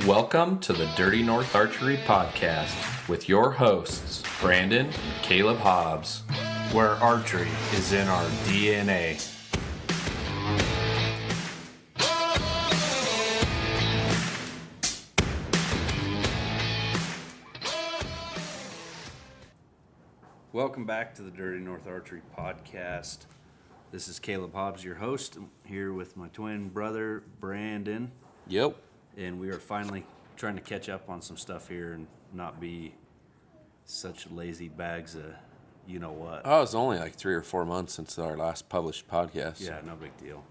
Welcome to the Dirty North Archery Podcast with your hosts, Brandon and Caleb Hobbs, where archery is in our DNA. Welcome back to the Dirty North Archery Podcast. This is Caleb Hobbs, your host. I'm here with my twin brother, Brandon. Yep. And we are finally trying to catch up on some stuff here and not be such lazy bags of you-know-what. Oh, it's only like 3 or 4 months since our last published podcast. Yeah, no big deal.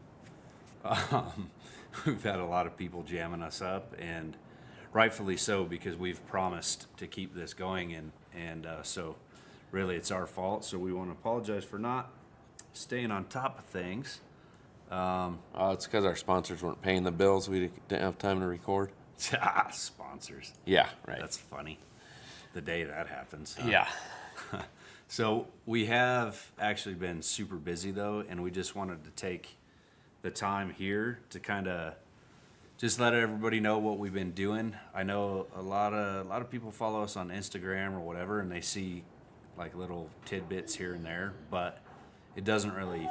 We've had a lot of people jamming us up, and rightfully so, because we've promised to keep this going, and so really it's our fault. So we want to apologize for not staying on top of things. It's because our sponsors weren't paying the bills. We didn't have time to record. Sponsors. Yeah, right. That's funny. The day that happens. Yeah. So we have actually been super busy, though, and we just wanted to take the time here to kind of just let everybody know what we've been doing. I know a lot of people follow us on Instagram or whatever, and they see like little tidbits here and there, but it doesn't really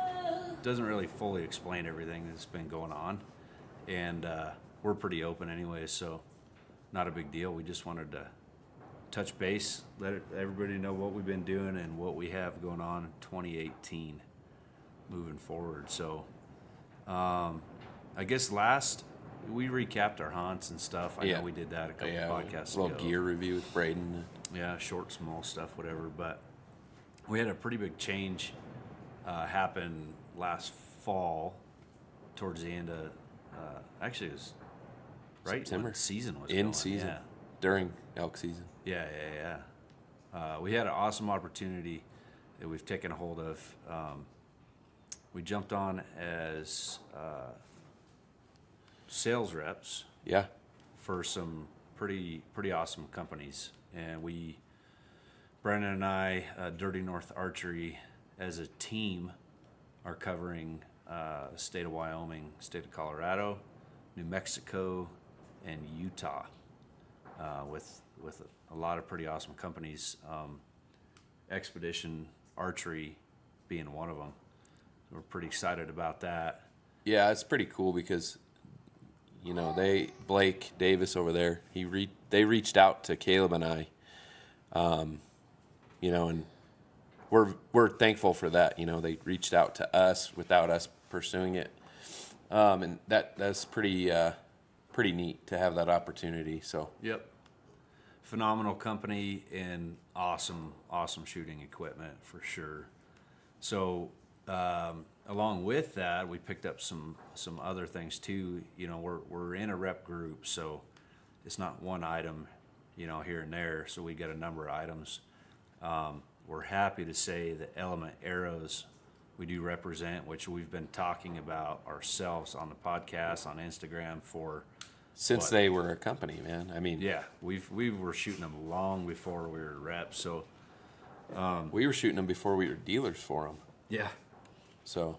fully explain everything that's been going on. And we're pretty open anyways, so not a big deal. We just wanted to touch base, let everybody know what we've been doing and what we have going on in 2018 moving forward. So I guess we recapped our hunts and stuff. I know we did that a couple podcasts ago. A little gear review with Braden. Yeah, short, small stuff, whatever. But we had a pretty big change happen last fall towards the end of, actually it was right September. when the season was in going. season. Yeah. During elk season. Yeah. We had an awesome opportunity that we've taken a hold of. We jumped on as sales reps. Yeah. For some pretty awesome companies, and Brandon and I, Dirty North Archery, as a team, are covering the state of Wyoming, state of Colorado, New Mexico, and Utah, with a lot of pretty awesome companies. Expedition Archery being one of them. We're pretty excited about that. Yeah, it's pretty cool because, Blake Davis over there, they reached out to Caleb and I, and we're thankful for that. They reached out to us without us pursuing it, and that's pretty neat to have that opportunity. So yep, phenomenal company and awesome shooting equipment for sure. So along with that, we picked up some other things too. We're in a rep group, so it's not one item, here and there. So we got a number of items. We're happy to say that Element Arrows we do represent, which we've been talking about ourselves on the podcast, on Instagram since they were a company, man. I mean, yeah, we were shooting them long before we were reps. So we were shooting them before we were dealers for them. Yeah. So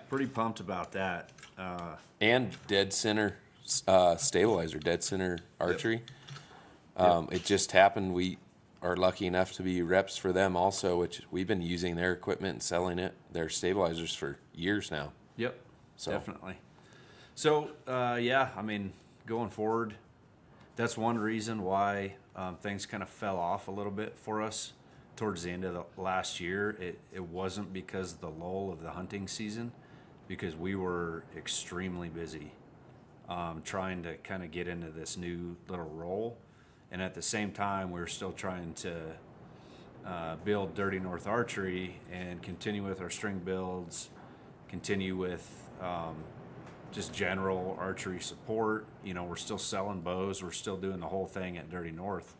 pretty pumped about that. And Dead Center Stabilizer, Dead Center Archery. Yep. It just happened. We are lucky enough to be reps for them also, which we've been using their equipment and selling their stabilizers for years now. Yep, so. Definitely. So, going forward, that's one reason why things kind of fell off a little bit for us towards the end of the last year. It wasn't because of the lull of the hunting season, because we were extremely busy trying to kind of get into this new little role. And at the same time, we were still trying to build Dirty North Archery and continue with our string builds, continue with just general archery support. We're still selling bows. We're still doing the whole thing at Dirty North.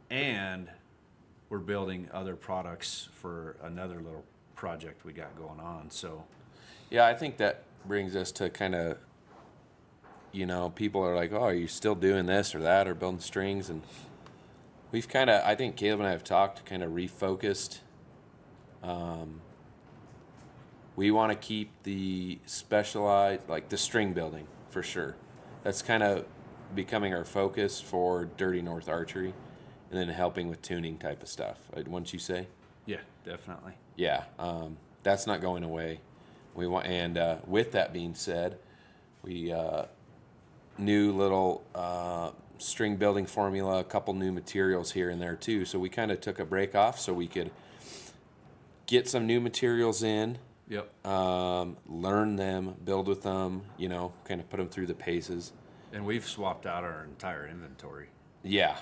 And we're building other products for another little project we got going on. So, yeah, I think that brings us to kind of, people are like, oh, are you still doing this or that or building strings? And we've I think Caleb and I have talked, kind of refocused. We want to keep the specialized, like the string building for sure. That's kind of becoming our focus for Dirty North Archery, and then helping with tuning type of stuff. Wouldn't you say? Yeah, definitely. Yeah, that's not going away. We want, and with that being said, we new little string building formula, a couple new materials here and there too. So we kind of took a break off so we could get some new materials in. Yep. Learn them, build with them, kind of put them through the paces. And we've swapped out our entire inventory. Yeah.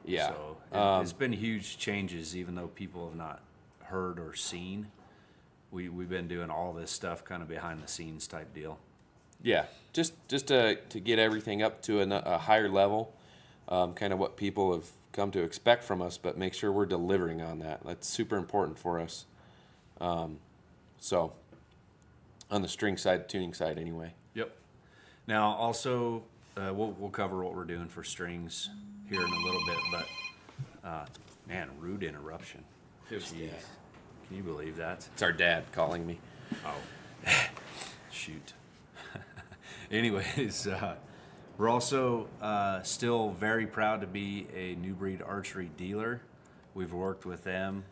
So it's been huge changes, even though people have not heard or seen. We've been doing all this stuff kind of behind the scenes type deal. Yeah, just to get everything up to a higher level, kind of what people have come to expect from us, but make sure we're delivering on that. That's super important for us. So, on the string side, tuning side, anyway. Yep. Now, also, we'll cover what we're doing for strings here in a little bit, but man, rude interruption. Jeez. Can you believe that? It's our dad calling me. Oh, shoot. Anyways, we're also still very proud to be a New Breed Archery dealer. We've worked with them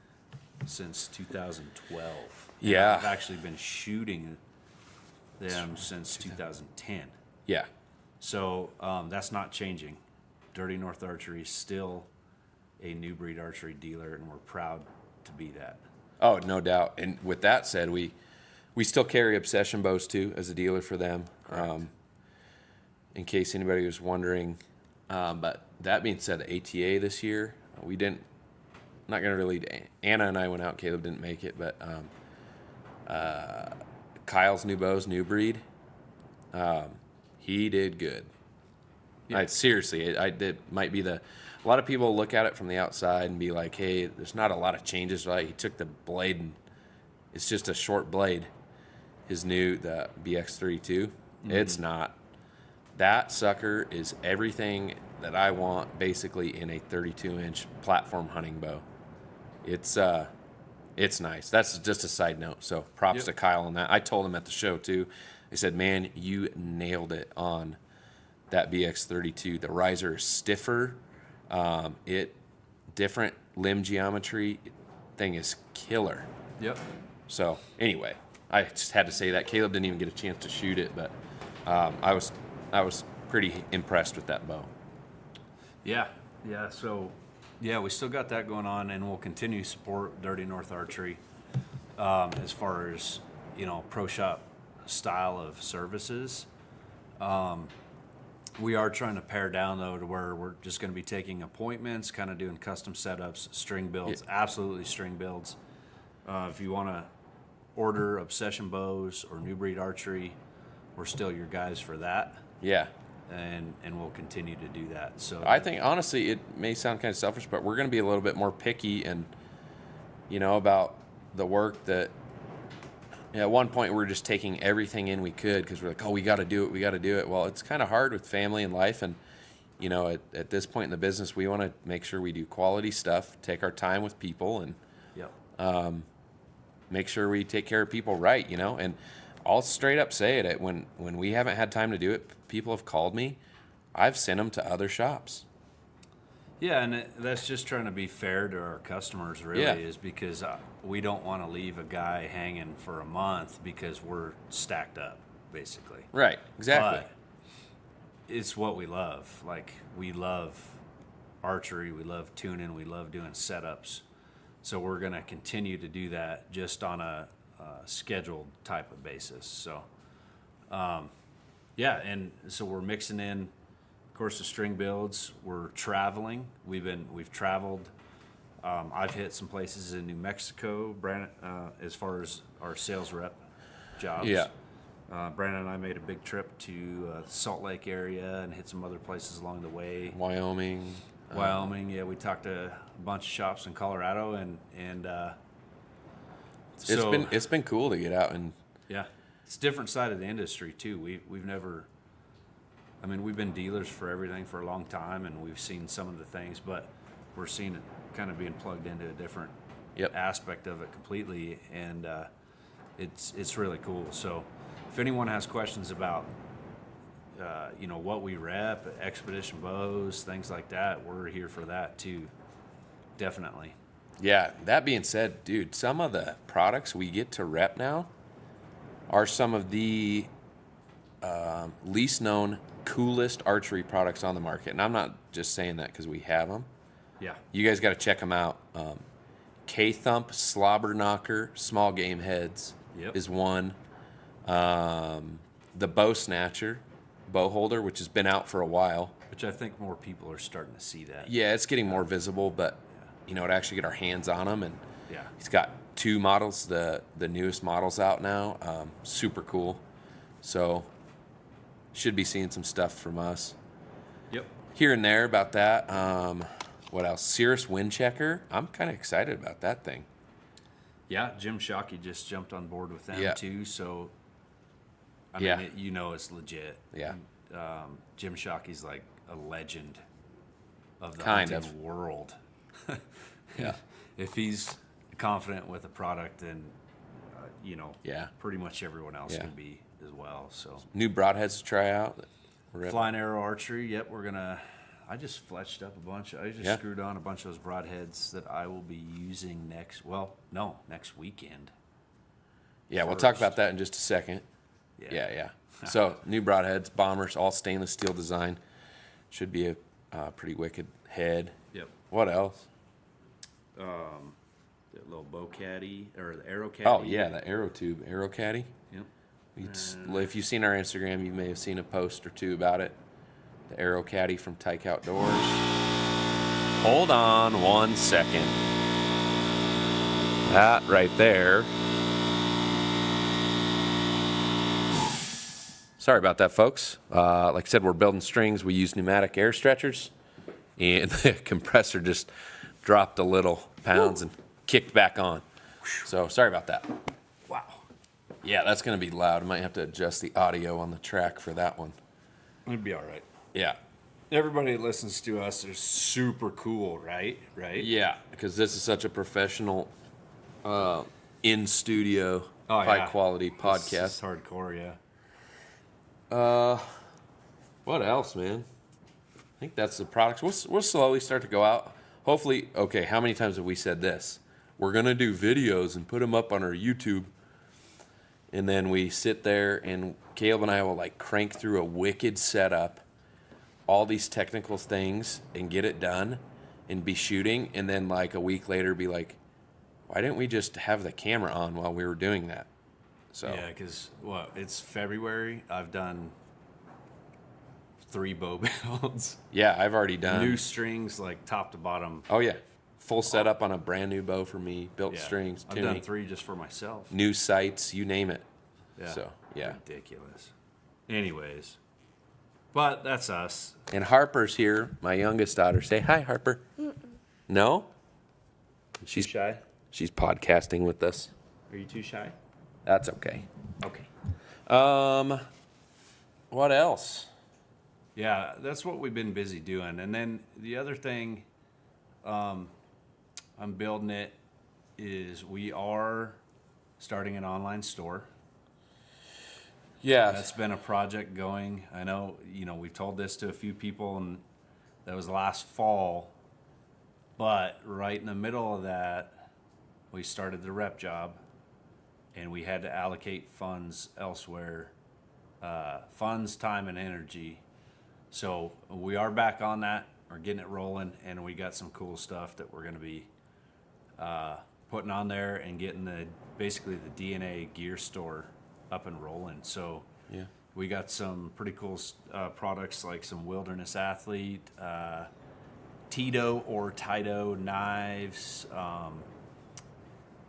since 2012. Yeah. I've actually been shooting them since 2010. Yeah. So that's not changing. Dirty North Archery is still a New Breed Archery dealer, and we're proud to be that. Oh, no doubt. And with that said, we still carry Obsession bows too as a dealer for them. In case anybody was wondering. But that being said, ATA this year, we didn't. Not going to really. Anna and I went out. Caleb didn't make it, but Kyle's new bows, New Breed. He did good. Yeah. Seriously, it might be a lot of people look at it from the outside and be like, hey, there's not a lot of changes, right? He took the blade and it's just a short blade. The BX32, It's not. That sucker is everything that I want basically in a 32-inch platform hunting bow. It's nice. That's just a side note. So props to Kyle on that. I told him at the show too. I said, man, you nailed it on that BX32. The riser is stiffer. Different limb geometry. Thing is killer. Yep. So anyway, I just had to say that. Caleb didn't even get a chance to shoot it, but I was pretty impressed with that bow. Yeah. So, we still got that going on, and we'll continue to support Dirty North Archery as far as pro shop style of services. We are trying to pare down though to where we're just going to be taking appointments, kind of doing custom setups, string builds, absolutely string builds. If you want to order Obsession bows or New Breed Archery, we're still your guys for that. Yeah. And we'll continue to do that. So I think honestly, it may sound kind of selfish, but we're going to be a little bit more picky and about the work that. At one point, we were just taking everything in we could because we're like, oh, we got to do it. Well, it's kind of hard with family and life, and at this point in the business, we want to make sure we do quality stuff, take our time with people, and make sure we take care of people right. And I'll straight up say it. When we haven't had time to do it, people have called me. I've sent them to other shops. Yeah, and that's just trying to be fair to our customers, really, is because we don't want to leave a guy hanging for a month because we're stacked up, basically. Right, exactly. But it's what we love. Like, we love archery, we love tuning, we love doing setups. So we're going to continue to do that just on a scheduled type of basis. So, and so we're mixing in, of course, the string builds. We're traveling. We've traveled. I've hit some places in New Mexico, Brandon, as far as our sales rep jobs. Yeah. Brandon and I made a big trip to Salt Lake area and hit some other places along the way. Wyoming. We talked to a bunch of shops in Colorado, and it's been cool to get out and it's a different side of the industry too. We've never. I mean, we've been dealers for everything for a long time, and we've seen some of the things, but we're seeing it kind of being plugged into a different aspect of it completely, and it's really cool. So if anyone has questions about what we rep, Expedition bows, things like that. We're here for that too. Definitely. Yeah, that being said, dude, some of the products we get to rep now are some of the least known, coolest archery products on the market. And I'm not just saying that because we have them. Yeah. You guys got to check them out. K-Thump Slobber Knocker Small Game Heads Yep. is one. The Bow Snatcher bow holder, which has been out for a while. Which I think more people are starting to see that. Yeah, it's getting more visible, but to actually get our hands on them, and Yeah. he's got 2 models, the newest models out now. Super cool. So should be seeing some stuff from us Yep. here and there about that. What else? Cirrus Windchecker. I'm kind of excited about that thing. Yeah, Jim Shockey just jumped on board with them Yeah. too. So, I Yeah. mean, it's legit. Yeah. Jim Shockey's like a legend of the Kind hunting of. world. Yeah. If he's confident with a product, then Yeah. pretty much everyone else Yeah. can be as well. So, New broadheads to try out. We're Flying Arrow Archery. Yep, I just fletched up a bunch. I just Yeah. screwed on a bunch of those broadheads that I will be using next weekend. Yeah, we'll talk first. about that in just a second. Yeah. So new broadheads, bombers, all stainless steel design. Should be a pretty wicked head. Yep. What else? That little bow caddy or the arrow caddy. Oh yeah, the Arrow Tube, Arrow Caddy. Yep. If you've seen our Instagram, you may have seen a post or two about it. The Arrow Caddy from Tyke Outdoors. Hold on 1 second. That right there. Sorry about that, folks. Like I said, we're building strings. We use pneumatic air stretchers, and the compressor just dropped a little pounds and kicked back on. So sorry about that. Wow. Yeah, that's going to be loud. I might have to adjust the audio on the track for that one. It'd be all right. Yeah. Everybody that listens to us is super cool, right? Right? Yeah, because this is such a professional, in-studio, Oh, yeah. high-quality It's podcast. hardcore, yeah. What else, man? I think that's the products. We'll slowly start to go out. Hopefully, okay, how many times have we said this? We're going to do videos and put them up on our YouTube. And then we sit there and Caleb and I will like crank through a wicked setup, all these technical things, and get it done and be shooting. And then like a week later be like, why didn't we just have the camera on while we were doing that? So Yeah, because, it's February. I've done 3 bow builds. yeah, I've already done. New strings, like top to bottom. Oh yeah, full setup on a brand new bow for me, built Yeah. strings, I've tuning, done 3 just for myself. new sights, you name it. Yeah. So yeah, Ridiculous. Anyways. But that's us. and Harper's here, my youngest daughter. Say hi, Harper. No, she's Shy? she's podcasting with us. Are you too shy? That's okay. Okay. What else? Yeah, that's what we've been busy doing. And then the other thing I'm building it is we are starting an online store. Yeah, That's been a project going. I know, we've told this to a few people, and that was last fall. But right in the middle of that, we started the rep job, and we had to allocate funds elsewhere, funds, time, and energy. So we are back on that. We're getting it rolling, and we got some cool stuff that we're going to be putting on there and getting basically the DNA gear store up and rolling. So yeah, we got some pretty cool products like some Wilderness Athlete, Tito or Tito knives.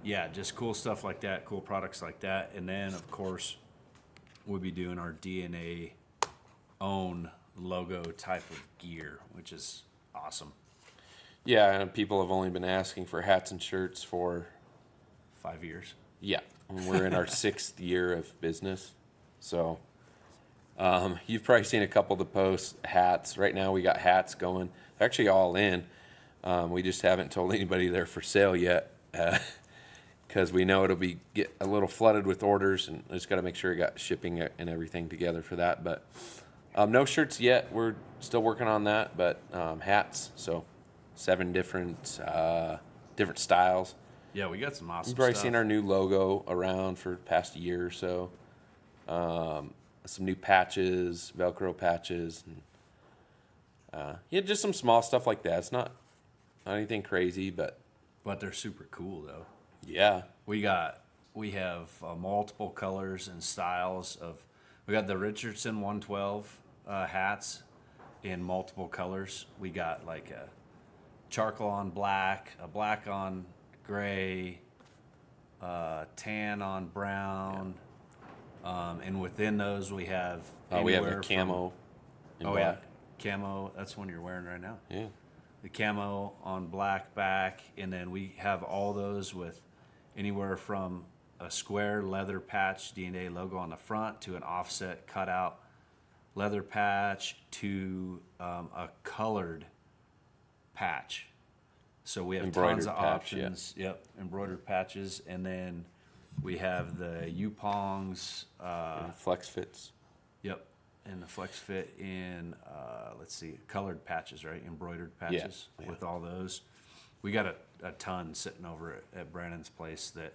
Yeah, just cool stuff like that, cool products like that. And then, of course, we'll be doing our DNA own logo type of gear, which is awesome. yeah. And people have only been asking for hats and shirts for 5 years. yeah. And we're in our 6th year of business, so you've probably seen a couple of the posts. Hats. Right now, we got hats going. They're actually all in. We just haven't told anybody they're for sale yet. Because we know it'll get a little flooded with orders, and I just got to make sure we got shipping and everything together for that. But No shirts yet. We're still working on that, but hats. So 7 different styles. Yeah, we got some awesome You've probably stuff. seen our new logo around for the past year or so. Some new patches, Velcro patches, and yeah, just some small stuff like that. It's not anything crazy, but they're super cool though. yeah, We have multiple colors and styles of. We got the Richardson 112 hats in multiple colors. We got like a charcoal on black, a black on gray, tan on brown, and within those we have we have anywhere the camo. From, in oh black. yeah, camo. That's one you're wearing right now. Yeah. The camo on black back, and then we have all those with anywhere from a square leather patch D&A logo on the front to an offset cutout leather patch to a colored patch. So we have Embroidered tons of patch, options. Yep, embroidered patches, and then we have the Yupongs. And flex fits. Yep, and the Flex Fit in, let's see, colored patches, right? Embroidered patches Yeah. with all those. We got a ton sitting over at Brandon's place that,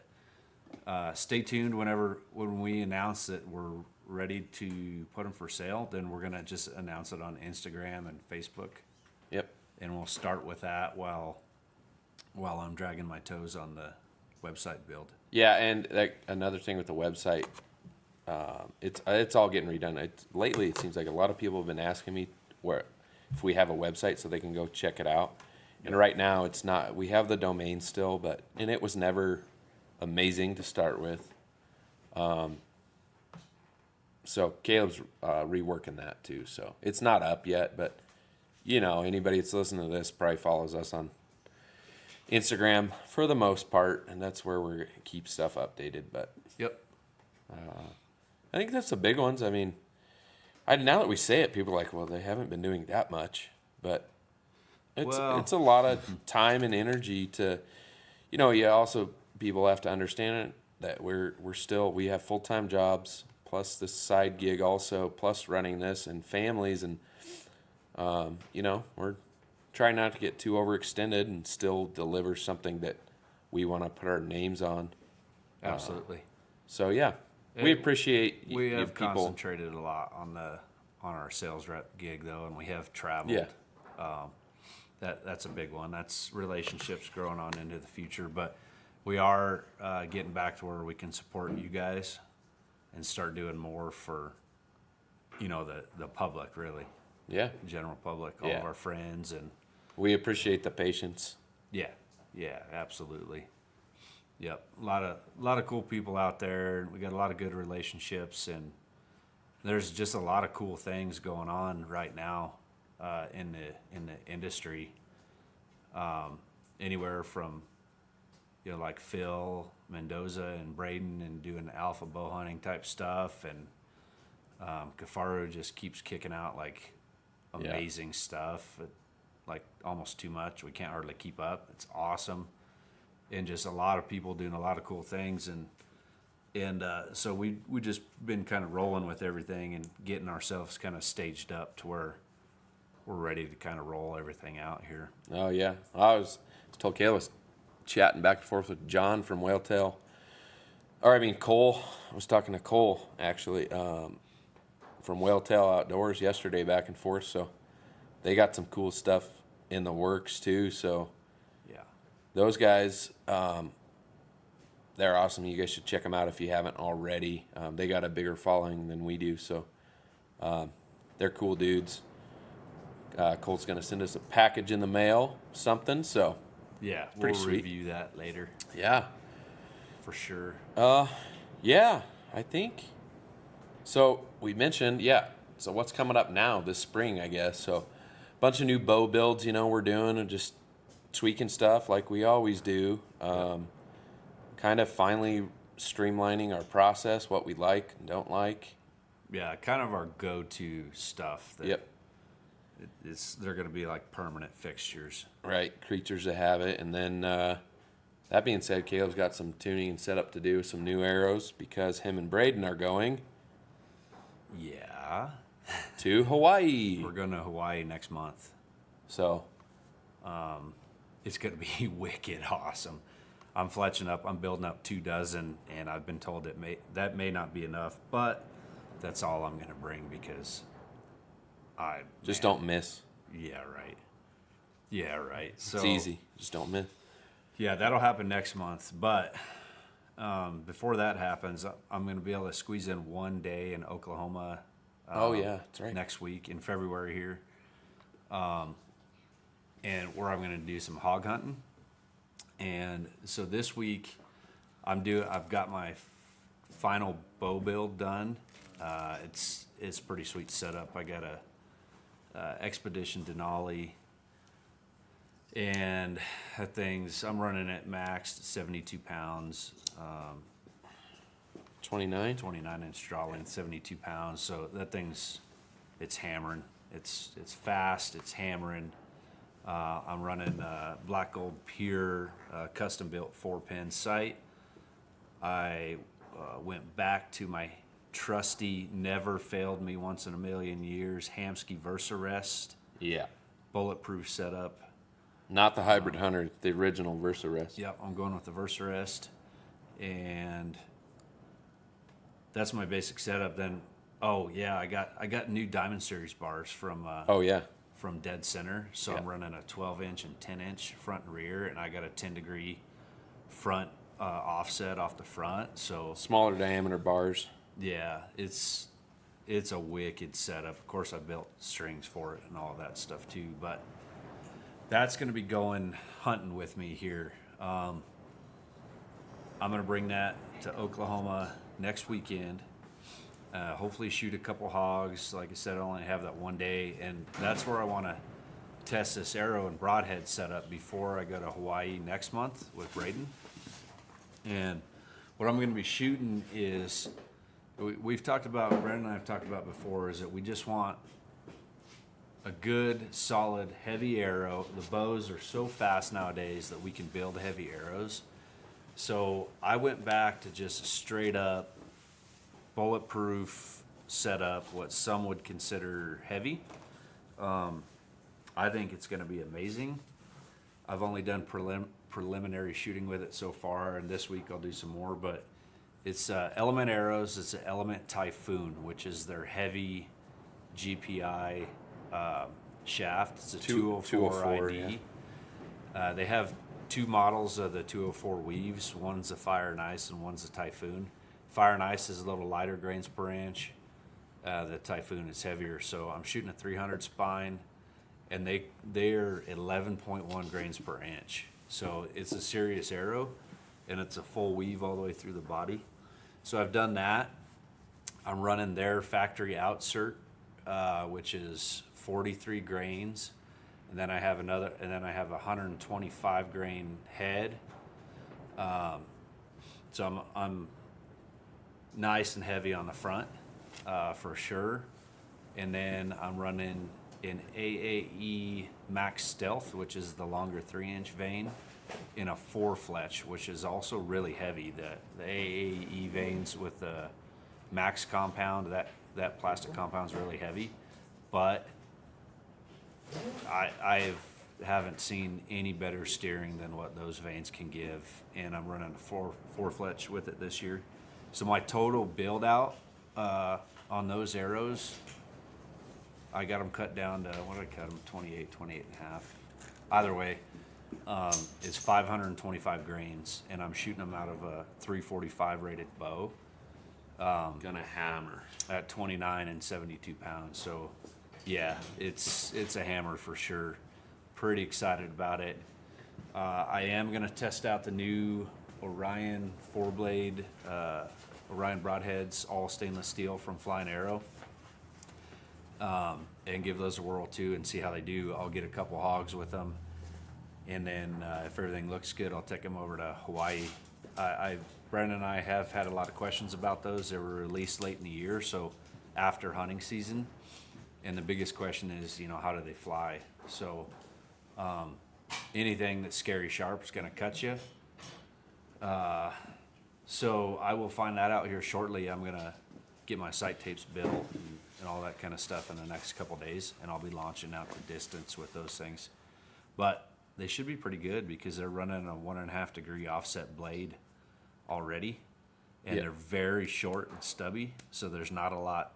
stay tuned when we announce that we're ready to put them for sale, then we're going to just announce it on Instagram and Facebook. Yep. And we'll start with that while I'm dragging my toes on the website build. Yeah, and another thing with the website, it's all getting redone. Lately, it seems like a lot of people have been asking me if we have a website so they can go check it out. And right now, it's not. We have the domain still, and it was never amazing to start with. So Caleb's reworking that too. So it's not up yet, but anybody that's listening to this probably follows us on Instagram for the most part, and that's where we keep stuff updated. But Yep. I think that's the big ones. I mean, now that we say it, people are like, well, they haven't been doing that much, but it's a lot of time and energy to, people have to understand it that we have full-time jobs plus this side gig also plus running this and families and we're trying not to get too overextended and still deliver something that we want to put our names on. Absolutely. So yeah, we appreciate We you have people. concentrated a lot on our sales rep gig though, and we have traveled. Yeah. That's a big one. That's relationships growing on into the future, but we are getting back to where we can support you guys and start doing more for the public, really, Yeah, general public, all Yeah. of our friends, and we appreciate the patience. yeah, absolutely. Yep, a lot of cool people out there. We got a lot of good relationships, and there's just a lot of cool things going on right now in the industry. Anywhere from like Phil Mendoza and Braden and doing alpha bow hunting type stuff, and Kafaru just keeps kicking out like amazing stuff, like almost too much. We can't hardly keep up. It's awesome. And just a lot of people doing a lot of cool things, and so we just been kind of rolling with everything and getting ourselves kind of staged up to where we're ready to kind of roll everything out here. Oh yeah, I told Caleb, I was chatting back and forth with John from Cole. I was talking to Cole actually from Whaletail Outdoors yesterday, back and forth. So they got some cool stuff in the works too. So Yeah. those guys, they're awesome. You guys should check them out if you haven't already. They got a bigger following than we do, so they're cool dudes. Colt's going to send us a package in the mail, something, so Yeah, Pretty we'll sweet. review that later yeah. for sure. Yeah, I think. So we mentioned, so what's coming up now this spring, I guess. So a bunch of new bow builds, we're doing and just tweaking stuff like we always do. Kind of finally streamlining our process, what we like and don't like. Yeah, kind of our go-to stuff. That Yep. They're going to be like permanent fixtures. Right, creatures that have it. And then that being said, Caleb's got some tuning and setup to do with some new arrows because him and Braden are going. Yeah. to Hawaii. We're going to Hawaii next month. So It's going to be wicked awesome. I'm fletching up. I'm building up 2 dozen, and I've been told that may not be enough, but that's all I'm going to bring because don't miss. Yeah, right. Yeah, right. So It's easy. Just don't miss. Yeah, that'll happen next month. But before that happens, I'm going to be able to squeeze in 1 day in Oklahoma. Oh yeah, that's right. Next week in February here, and where I'm going to do some hog hunting. And so this week, I've got my final bow build done. It's pretty sweet setup. I got a Expedition Denali, and that I'm running it maxed at 72 pounds. 29. 29-inch draw length, 72 pounds. So that it's hammering. It's fast. It's hammering. I'm running Black Gold Pure custom built 4-pin sight. I went back to my trusty, never failed me once in a million years, Hamskea Versarest Yeah. bulletproof setup. Not the Hybrid Hunter, the original Versarest. Yep, I'm going with the Versarest, and that's my basic setup. Then, I got new Diamond Series bars from Oh yeah. from Dead Center. So I'm running a 12-inch and 10-inch front and rear, and I got a 10-degree front offset off the front. So Smaller diameter bars. yeah, it's a wicked setup. Of course, I built strings for it and all that stuff too, but that's going to be going hunting with me here. I'm going to bring that to Oklahoma next weekend. Hopefully shoot a couple hogs. Like I said, I only have that 1 day, and that's where I want to test this arrow and broadhead setup before I go to Hawaii next month with Braden. And what I'm going to be shooting is, we've talked about, Brandon and I have talked about before, is that we just want a good, solid, heavy arrow. The bows are so fast nowadays that we can build heavy arrows. So I went back to just a straight up bulletproof setup, what some would consider heavy. I think it's going to be amazing. I've only done preliminary shooting with it so far, and this week I'll do some more, but it's Element Arrows. It's an Element Typhoon, which is their heavy GPI shaft. It's a 204 ID. Yeah. They have 2 models of the 204 weaves. One's a Fire and Ice and one's a Typhoon. Fire and Ice is a little lighter grains per inch. The Typhoon is heavier. So I'm shooting a 300 spine, and they're 11.1 grains per inch. So it's a serious arrow, and it's a full weave all the way through the body. So I've done that. I'm running their factory outsert, which is 43 grains, and then I have a 125 grain head. So I'm nice and heavy on the front, for sure. And then I'm running an AAE Max Stealth, which is the longer 3-inch vein, in a 4-fletch, which is also really heavy. The AAE veins with the Max compound, that plastic compound is really heavy, but I haven't seen any better steering than what those veins can give, and I'm running a 4-fletch with it this year. So my total build out on those arrows, I got them cut down to, what did I cut them? 28 and a half. Either way, it's 525 grains, and I'm shooting them out of a 345 rated bow. Gonna hammer. At 29 and 72 pounds. So yeah, it's a hammer for sure. Pretty excited about it. I am going to test out the new Orion 4-blade, Orion broadheads, all stainless steel from Flying Arrow, and give those a whirl too and see how they do. I'll get a couple hogs with them, and then if everything looks good, I'll take them over to Hawaii. Brandon and I have had a lot of questions about those. They were released late in the year, so after hunting season. And the biggest question is, how do they fly? So anything that's scary sharp is going to cut you. So I will find that out here shortly. I'm going to get my sight tapes built and all that kind of stuff in the next couple days, and I'll be launching out the distance with those things. But they should be pretty good because they're running a 1.5 degree offset blade already, and Yeah. they're very short and stubby, so there's not a lot.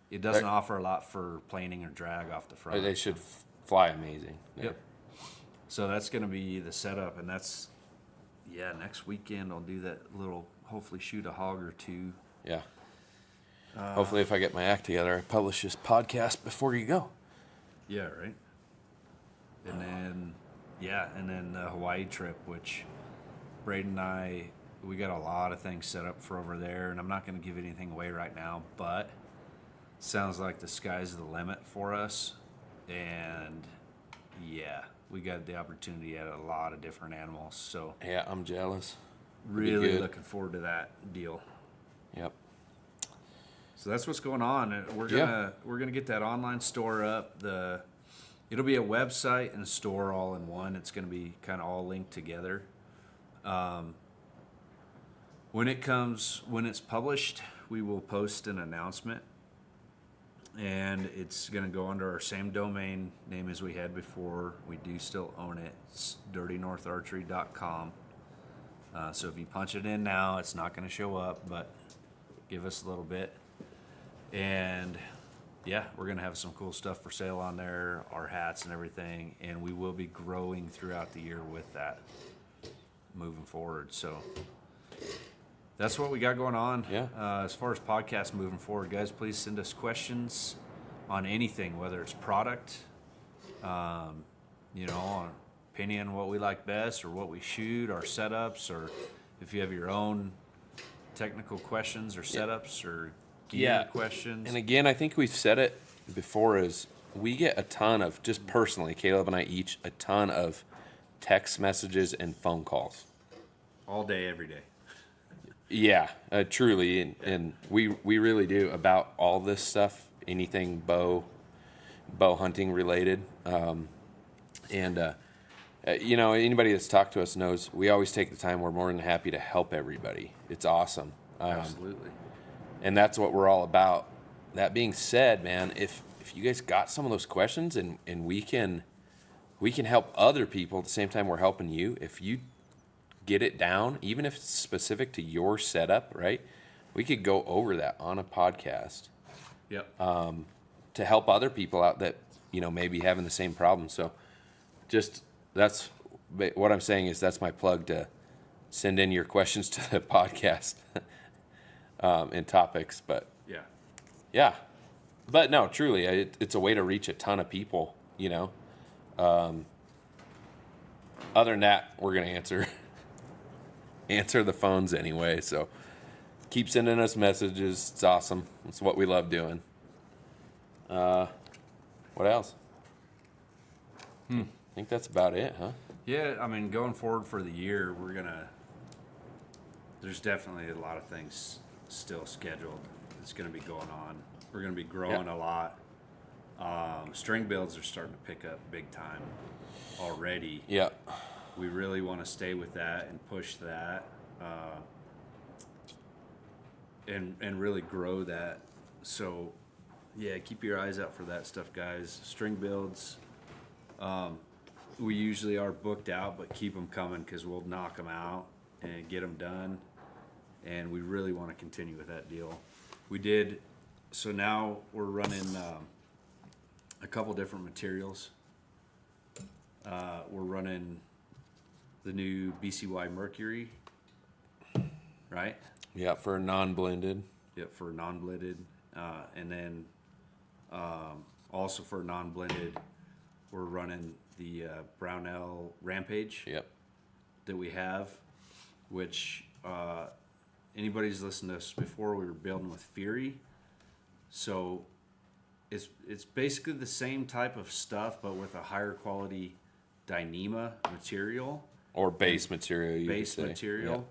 It doesn't offer a lot for planing or drag off the front. They should fly amazing. Yeah. Yep. So that's going to be the setup, and that's, next weekend I'll do that little, hopefully shoot a hog or two. Yeah. Hopefully, if I get my act together, I publish this podcast before you go. Yeah, right. And then the Hawaii trip, which Braden and I, we got a lot of things set up for over there, and I'm not going to give anything away right now, but sounds like the sky's the limit for us. And yeah, we got the opportunity at a lot of different animals, so Yeah, I'm jealous. really good. looking forward to that deal. Yep. So that's what's going on. And we're gonna get that online store up. It'll be a website and store all in one. It's gonna be kind of all linked together. When it's published, we will post an announcement, and it's gonna go under our same domain name as we had before. We do still own it. It's dirtynortharchery.com. So if you punch it in now, it's not gonna show up, but give us a little bit. And yeah, we're gonna have some cool stuff for sale on there, our hats and everything, and we will be growing throughout the year with that moving forward. So that's what we got going on. Yeah. As far as podcasts moving forward, guys, please send us questions on anything, whether it's product, on opinion, what we like best, or what we shoot, our setups, or if you have your own technical questions or setups or gear questions. And again, I think we've said it before, is we get a ton of, just personally, Caleb and I each, a ton of text messages and phone calls. All day, every day. Yeah, truly, and we really do, about all this stuff, anything bow hunting related, anybody that's talked to us knows we always take the time. We're more than happy to help everybody. It's awesome. Absolutely. And that's what we're all about. That being said, man, if you guys got some of those questions and we can help other people at the same time we're helping you, if you get it down, even if it's specific to your setup, right? We could go over that on a podcast Yep. to help other people out that, may be having the same problem. So just, that's what I'm saying, is that's my plug, to send in your questions to the podcast and topics. But yeah, but no, truly, it's a way to reach a ton of people, Other than that, we're going to answer the phones anyway. So keep sending us messages. It's awesome. It's what we love doing. What else? I think that's about it, huh? Yeah, I mean, going forward for the year, there's definitely a lot of things still scheduled that's going to be going on. We're going to be growing a lot. String builds are starting to pick up big time already. Yeah. We really want to stay with that and push that, and really grow that. So, yeah, keep your eyes out for that stuff, guys. String builds, we usually are booked out, but keep them coming because we'll knock them out and get them done. And we really want to continue with that deal. So now we're running a couple different materials. We're running the new BCY Mercury, right? Yeah, for non-blended. Yep, for non-blended. And then also for non-blended, we're running the Brownell Rampage Yep. that we have, which anybody's listened to us before, we were building with Fury. So it's basically the same type of stuff, but with a higher quality Dyneema material. Or base material, you Base could say. material.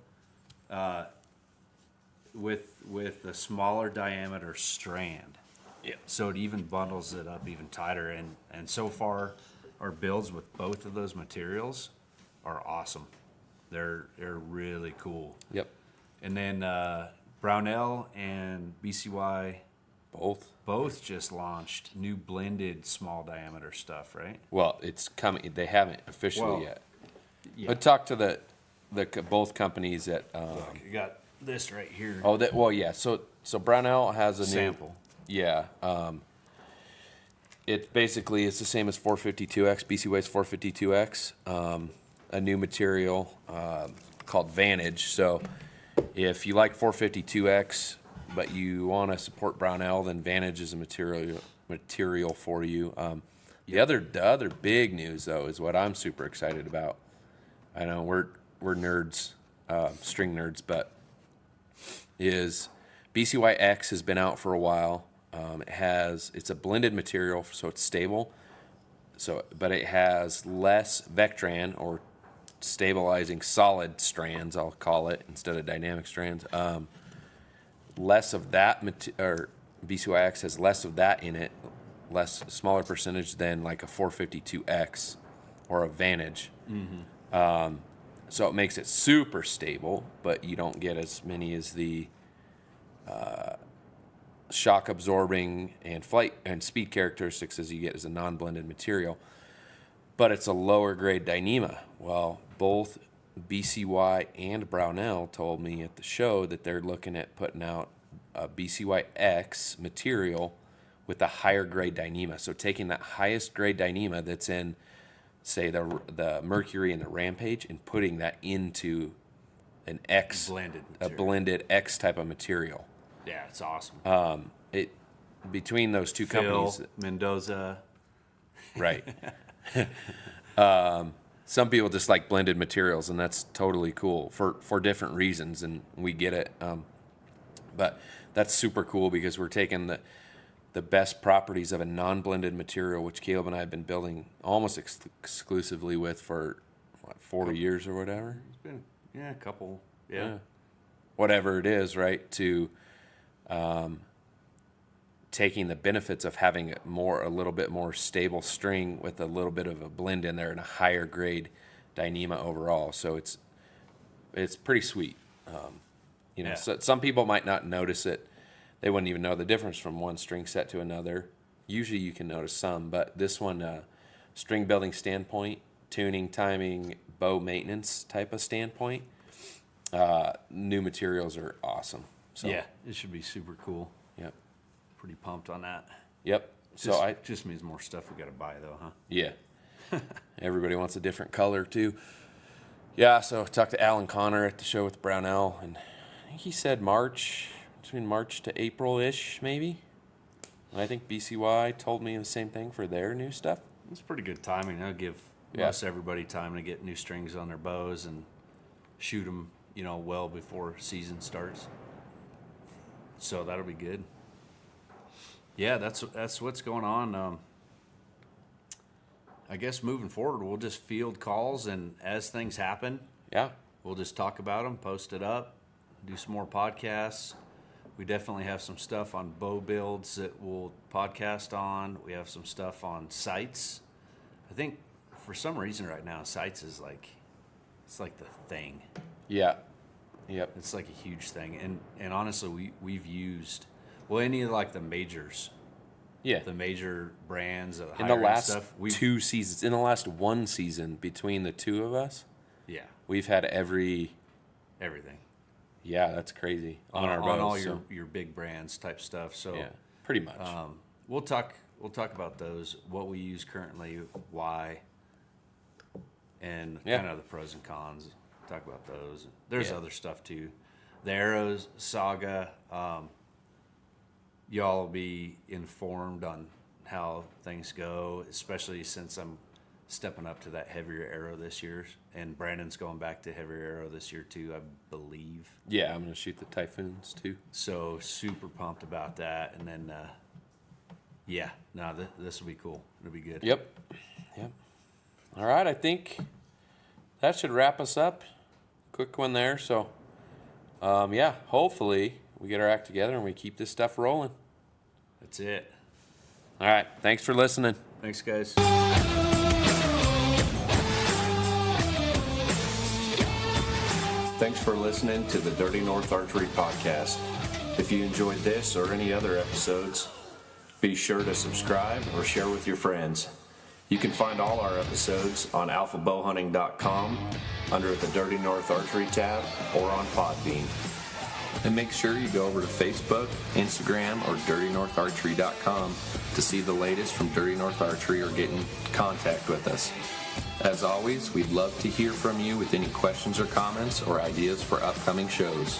With a smaller diameter strand. Yeah. So it even bundles it up even tighter. And so far, our builds with both of those materials are awesome. They're really cool. Yep. And then Brownell and BCY Both just launched new blended small diameter stuff, right? Well, it's coming. They haven't officially Well, yet. Yeah. But talk to the both companies that. Look, you got this right here. Oh, that well, yeah. So Brownell has a Sample. Yeah. It basically is the same as 452X, BC Waste 452X, a new material called Vantage. So if you like 452X, but you want to support Brownell, then Vantage is a material for you. The other big news though is what I'm super excited about. I know we're nerds, string nerds, but is BCYX has been out for a while. It's a blended material, so it's stable. But it has less Vectran or stabilizing solid strands, I'll call it, instead of dynamic strands. Less of that, or BCYX has less of that in it, smaller percentage than like a 452X or a Vantage. Mm-hmm. So it makes it super stable, but you don't get as many as the shock absorbing and flight and speed characteristics as you get as a non-blended material. But it's a lower grade Dyneema. Well, both BCY and Brownell told me at the show that they're looking at putting out a BCYX material with a higher grade Dyneema. So taking that highest grade Dyneema that's in, say, the Mercury and the Rampage and putting that into an X, Blended a material. blended X type of material. Yeah, it's awesome. Between those two Phil, companies, Mendoza. right? Some people just like blended materials, and that's totally cool for different reasons, and we get it. But that's super cool because we're taking the best properties of a non-blended material, which Caleb and I have been building almost exclusively with for 4 years or whatever. It's been a couple. Yeah. Whatever it is, right? To taking the benefits of having a little bit more stable string with a little bit of a blend in there and a higher grade Dyneema overall. So it's pretty sweet. Yeah. So some people might not notice it. They wouldn't even know the difference from one string set to another. Usually you can notice some, but this one, string building standpoint, tuning, timing, bow maintenance type of standpoint, new materials are awesome. So, Yeah, it should be super cool. Yep. Pretty pumped on that. Yep. So Just means more stuff we got to buy though, huh? Yeah. Everybody wants a different color too. Yeah, so I talked to Alan Connor at the show with Brownell, and I think he said between March to April-ish, maybe. And I think BCY told me the same thing for their new stuff. It's pretty good timing. That'll give most everybody time to get new strings on their bows and shoot them, well before season starts. So that'll be good. Yeah, that's what's going on. I guess moving forward, we'll just field calls, and as things happen, Yeah. we'll just talk about them, post it up, do some more podcasts. We definitely have some stuff on bow builds that we'll podcast on. We have some stuff on sights. I think for some reason right now, sights is it's like the thing. Yeah. Yep. It's like a huge thing. And honestly, we've used, any of like the majors, Yeah. the major brands, the In the higher-end last stuff. two seasons, in the last one season between the two of us, Yeah, we've had everything. yeah, that's crazy. On our bows. on all so, your big brands type stuff. So yeah, pretty much. we'll talk about those, what we use currently, why, and kind of the pros and cons. Talk about those. There's other stuff too. The Arrows saga. Y'all will be informed on how things go, especially since I'm stepping up to that heavier arrow this year, and Brandon's going back to heavier arrow this year too, I believe. Yeah, I'm going to shoot the Typhoons too. So super pumped about that. And then, this will be cool. It'll be good. Yep. All right, I think that should wrap us up. Quick one there. So, hopefully we get our act together and we keep this stuff rolling. That's it. All right, thanks for listening. Thanks, guys. Thanks for listening to the Dirty North Archery Podcast. If you enjoyed this or any other episodes, be sure to subscribe or share with your friends. You can find all our episodes on alphabowhunting.com under the Dirty North Archery tab or on Podbean. And make sure you go over to Facebook, Instagram, or dirtynortharchery.com to see the latest from Dirty North Archery or get in contact with us. As always, we'd love to hear from you with any questions or comments or ideas for upcoming shows.